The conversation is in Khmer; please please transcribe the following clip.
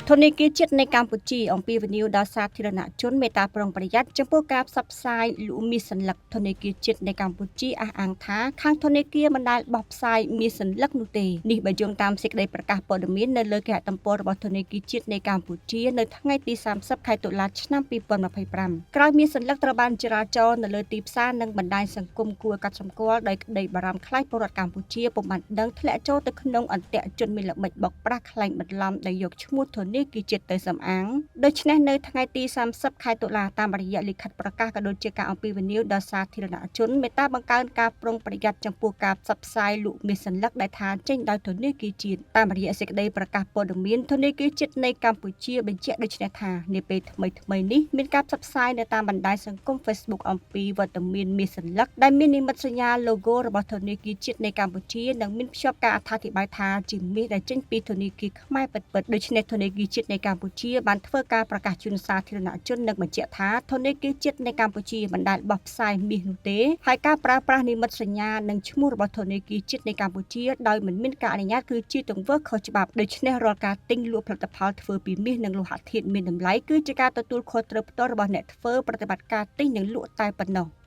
ធនធានជាតិនៃកម្ពុជាអំពីវិនិយោគដល់សាធារណជនមេត្តាប្រុងប្រយ័ត្នចំពោះការផ្សព្វផ្សាយលក់មាសសន្លឹកធនធានជាតិនៃកម្ពុជាអះអាងថាខាងធនធានមិនដែលបោះផ្សាយមាសសន្លឹកនោះទេនេះបើយោងតាមសេចក្តីប្រកាសព័ត៌មាននៅលើគេហទំព័ររបស់ធនធានជាតិនៃកម្ពុជានៅថ្ងៃទី30ខែតុលាឆ្នាំ2025ក្រោយមាសសន្លឹកត្រូវបានចរាចរនៅលើទីផ្សារនិងបណ្ដាញសង្គមគួរកត់សម្គាល់ដោយក្តីបារម្ភខ្លាចពលរដ្ឋកម្ពុជាពុំបានដឹងធ្លាក់ចូលទៅក្នុងអន្ទាក់ជនមានល្បិចបោកប្រាស់ខ្លែងបន្លំដែលយកឈ្មោះធនធានជាតិទៅសំអាងដូច្នេះនៅថ្ងៃទី30ខែតុលាតាមរយៈលិខិតប្រកាសក៏ដូចជាការអំពាវនាវដល់សាធារណជនមេត្តាបង្កើនការប្រុងប្រយ័ត្នចំពោះការផ្សព្វផ្សាយលក់មាសសន្លឹកដែលថាចេញដោយធនធានជាតិតាមរយៈសេចក្តីប្រកាសព័ត៌មានធនធានជាតិនៃកម្ពុជាបញ្ជាក់ដូចនេះថានាពេលថ្មីនេះមានការផ្សព្វផ្សាយនៅតាមបណ្ដាញសង្គម Facebook អំពីវត្តមានមាសសន្លឹកដែលមាននិមិត្តសញ្ញា logo របស់ធនធានជាតិនៃកម្ពុជានិងមានភ្ជាប់ការអត្ថាធិប្បាយថាជាមាសដែលចេញពីធនធានខ្មែរពិតៗដូច្នេះធនធានជាតិនៃកម្ពុជាបានធ្វើការប្រកាសជូនសាធារណជននិងបញ្ជាក់ថាធនធានជាតិនៃកម្ពុជាមិនដែលបោះផ្សាយមាសនោះទេហើយការប្រើប្រាស់និមិត្តសញ្ញានិងឈ្មោះរបស់ធនធានជាតិនៃកម្ពុជាដោយមិនមានការអនុញ្ញាតគឺជាទង្វើខុសច្បាប់ដូច្នេះរាល់ការទិញលក់ផលិតផលធ្វើពីមាសនិងលោហៈធាតុមានតម្លៃគឺជាការទទួលខុសត្រូវផ្ទាល់របស់អ្នកធ្វើប្រតិបត្តិការទិញនិងលក់តែប៉ុណ្ណោះ